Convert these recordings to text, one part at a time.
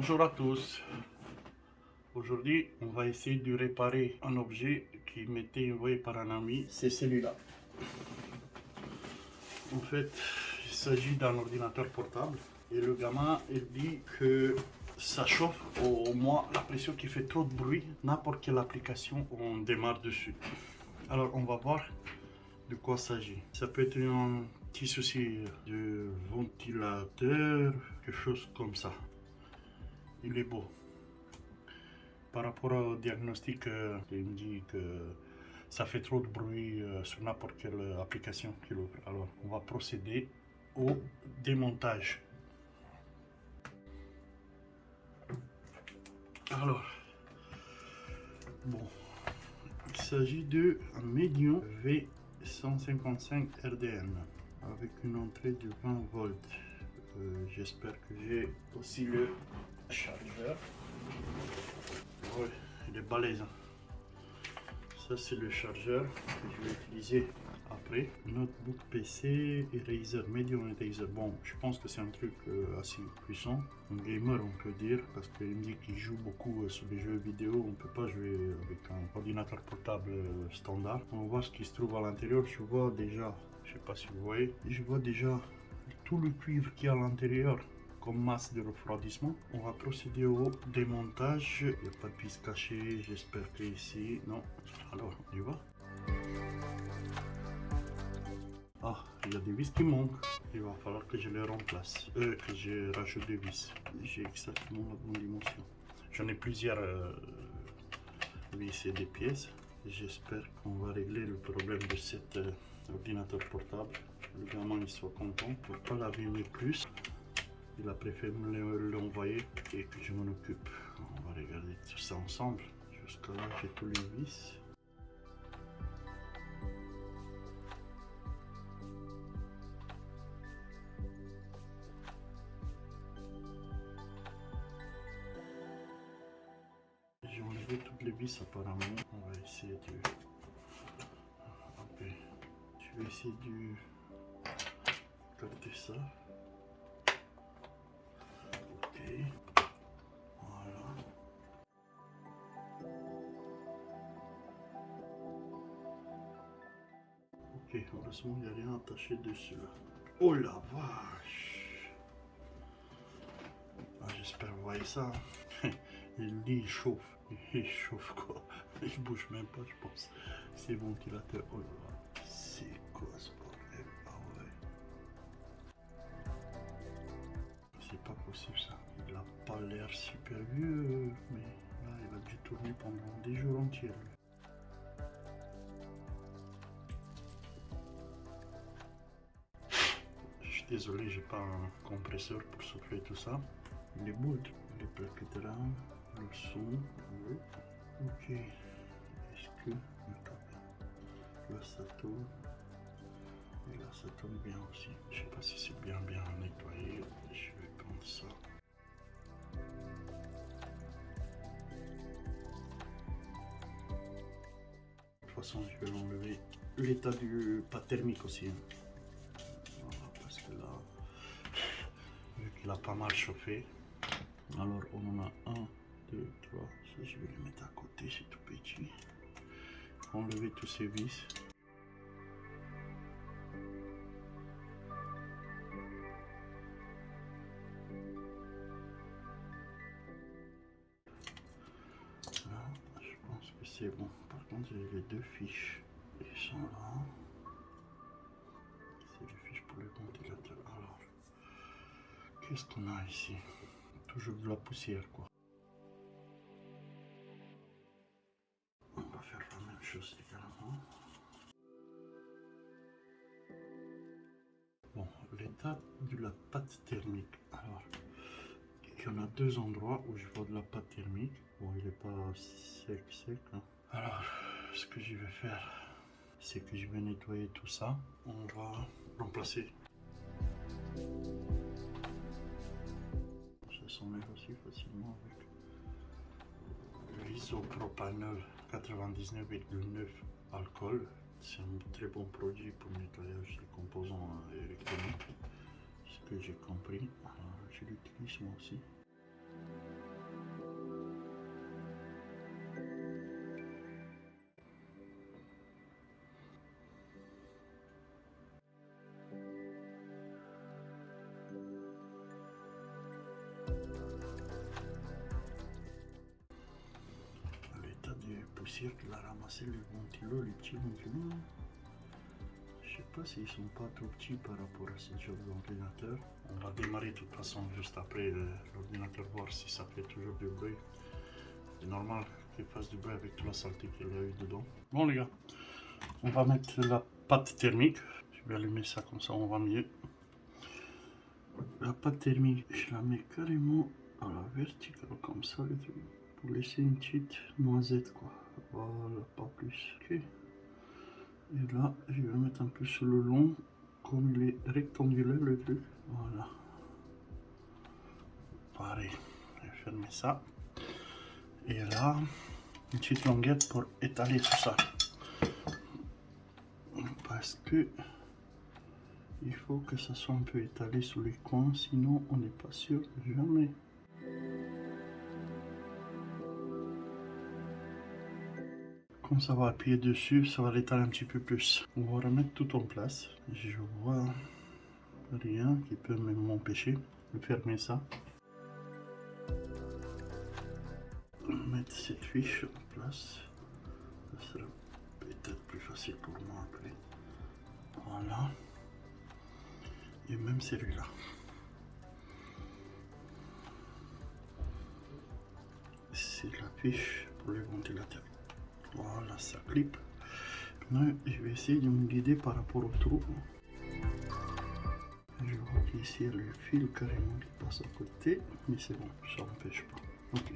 Bonjour à tous. Aujourd'hui, on va essayer de réparer un objet qui m'était envoyé par un ami. C'est celui-là. En fait, il s'agit d'un ordinateur portable. Et le gamin, il dit que ça chauffe au moins la pression qui fait trop de bruit. N'importe quelle application, on démarre dessus. Alors, on va voir de quoi il s'agit. Ça peut être un petit souci de ventilateur, quelque chose comme ça. Il est beau. Par rapport au diagnostic, il me dit que ça fait trop de bruit sur n'importe quelle application qu'il ouvre. Alors, on va procéder au démontage. Alors, bon, il s'agit de un Medium V155 RDM avec une entrée de 20 volts. J'espère que j'ai aussi le chargeur. Oui, il est balèze. Ça, c'est le chargeur que je vais utiliser après. Notebook PC et Razer, Medium et Razer. Bon, je pense que c'est un truc assez puissant. Un gamer, on peut dire, parce qu'il me dit qu'il joue beaucoup sur les jeux vidéo. On ne peut pas jouer avec un ordinateur portable standard. On va voir ce qui se trouve à l'intérieur. Je vois déjà, je ne sais pas si vous voyez, je vois déjà tout le cuivre qui est à l'intérieur comme masse de refroidissement. On va procéder au démontage. Il n'y a pas de vis cachée, j'espère que ici, non. Alors, on y va. Ah, il y a des vis qui manquent. Il va falloir que je les remplace. Que je rajoute des vis. J'ai exactement la bonne dimension. J'en ai plusieurs vis et des pièces. J'espère qu'on va régler le problème de cet ordinateur portable. Le gamin il soit content pour ne pas l'abîmer plus. Il a préféré me l'envoyer et que je m'en occupe. On va regarder tout ça ensemble. Jusqu'à là, j'ai tous les vis. J'ai enlevé toutes les vis apparemment. On va essayer de... Ok. Je vais essayer de garder ça. Ok. Voilà. Ok, heureusement il n'y a rien attaché dessus là. Oh la vache! Ah, j'espère que vous voyez ça. Il dit il chauffe. Il chauffe quoi? Il bouge même pas, je pense. C'est ventilateur. Oh là là. C'est quoi ce bordel? Ah ouais. C'est pas possible ça. Il a pas l'air super vieux, mais là il a dû tourner pendant des jours entiers. Je suis désolé, j'ai pas un compresseur pour souffler tout ça. Les boules, les plaquettes de RAM, le son, oui. Ok. Est-ce que là ça tourne? Et là ça tourne bien aussi. Je sais pas si c'est bien nettoyé. Je vais prendre ça. De toute façon, je vais l'enlever. L'état du pas thermique aussi. Voilà, parce que là, vu qu'il a pas mal chauffé. Alors on en a 1, 2, 3. Ça, je vais les mettre à côté, c'est tout petit. Enlever tous ces vis. Là, je pense que c'est bon. Par contre, j'ai les deux fiches. Ils sont là. C'est les fiches pour le ventilateur. Alors, qu'est-ce qu'on a ici? Toujours de la poussière, quoi. On va faire la même chose également. Bon, l'état de la pâte thermique. Alors, il y en a deux endroits où je vois de la pâte thermique. Bon, il n'est pas sec, hein. Alors, ce que je vais faire, c'est que je vais nettoyer tout ça. On va remplacer. Ça s'enlève aussi facilement avec l'isopropanol 99,9 alcool. C'est un très bon produit pour le nettoyage des composants électroniques. Ce que j'ai compris. Alors, je l'utilise moi aussi. sûr qu'il a ramassé les ventilos, les petits ventilos. Je sais pas s'ils sont pas trop petits par rapport à ces autres ordinateurs. On va démarrer de toute façon juste après l'ordinateur, voir si ça fait toujours du bruit. C'est normal qu'il fasse du bruit avec toute la saleté qu'il y a eu dedans. Bon les gars, on va mettre la pâte thermique. Je vais allumer ça comme ça on va mieux. La pâte thermique, je la mets carrément à la verticale comme ça le truc. Pour laisser une petite noisette quoi. Voilà, pas plus. Ok. Et là, je vais le mettre un peu sur le long, comme il est rectangulaire le truc. Voilà. Pareil. Je vais fermer ça. Et là, une petite languette pour étaler tout ça. Parce que il faut que ça soit un peu étalé sur les coins, sinon on n'est pas sûr jamais. Quand ça va appuyer dessus, ça va l'étaler un petit peu plus. On va remettre tout en place. Je vois rien qui peut m'empêcher de fermer ça. Mettre cette fiche en place. Ça sera peut-être plus facile pour moi après. Voilà. Et même celui-là. C'est la fiche pour les ventilateurs. Voilà, ça clip. Maintenant, je vais essayer de me guider par rapport au trou. Je vois qu'ici, il y a le fil carrément qui passe à côté. Mais c'est bon, ça n'empêche pas. Ok.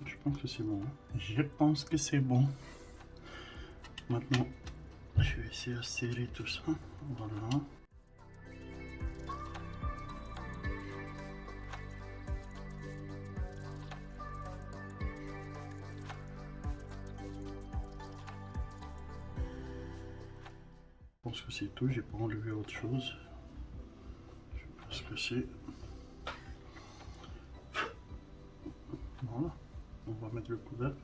Je pense que c'est bon. Je pense que c'est bon. Maintenant, je vais essayer de serrer tout ça. Voilà. Je pense que c'est tout, j'ai pas enlevé autre chose. Je sais pas ce que c'est. Voilà, on va mettre le couvercle.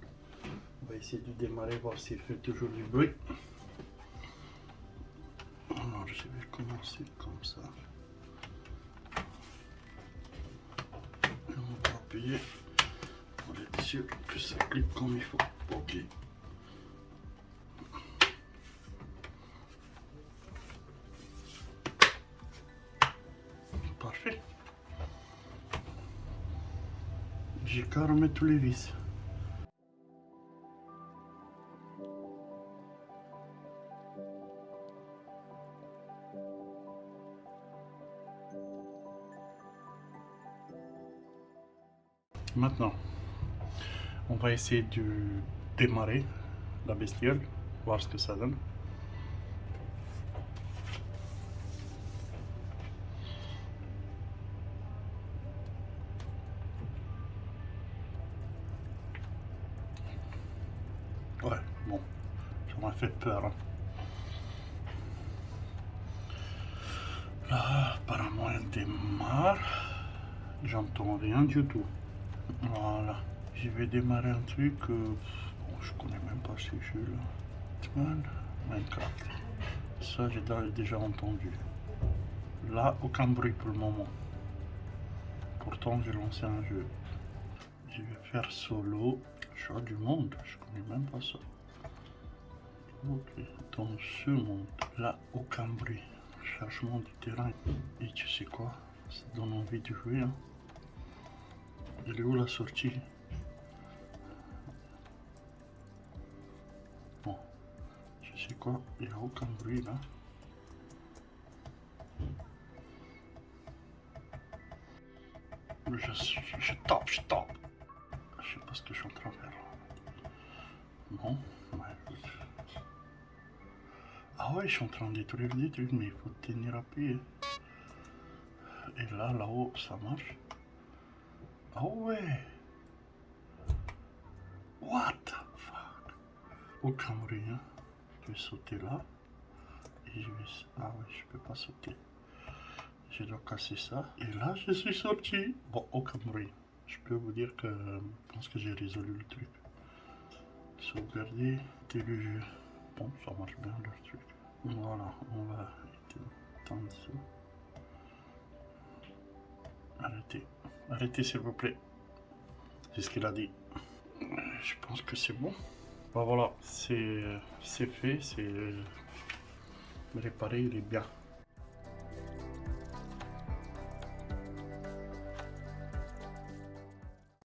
On va essayer de démarrer, voir s'il fait toujours du bruit. Alors je vais commencer comme ça. Et on va appuyer pour être sûr que ça clique comme il faut. Ok. Parfait. J'ai qu'à remettre tous les vis. Maintenant, on va essayer de démarrer la bestiole, voir ce que ça donne. Ouais, bon, ça m'a fait peur. Hein. Là, apparemment, elle démarre. J'entends rien du tout. Voilà. Je vais démarrer un truc. Bon, je connais même pas ces jeux-là. Minecraft. Ça, j'ai déjà entendu. Là, aucun bruit pour le moment. Pourtant, j'ai lancé un jeu. Je vais faire solo. Choix du monde. Je connais même pas ça. Ok. Dans ce monde, là, aucun bruit. Changement du terrain. Et tu sais quoi? Ça donne envie de jouer. Hein. Il est où la sortie? Bon. Tu sais quoi? Il n'y a aucun bruit là. Je tape. Je sais pas ce que je suis en train de faire. Bon, ouais. Ah ouais, je suis en train de détruire des trucs, mais il faut tenir appuyé. Et là, là-haut, ça marche. Ah ouais. What the fuck? Aucun bruit, hein. Je vais sauter là. Et je vais... Ah ouais, je peux pas sauter. Je dois casser ça. Et là, je suis sorti. Bon, aucun bruit. Je peux vous dire que je pense que j'ai résolu le truc. Sauvegarder, le jeu. Bon, ça marche bien le truc. Voilà, on va éteindre ça. Arrêtez. Arrêtez s'il vous plaît. C'est ce qu'il a dit. Je pense que c'est bon. Bah voilà, c'est fait, c'est réparé, il est bien.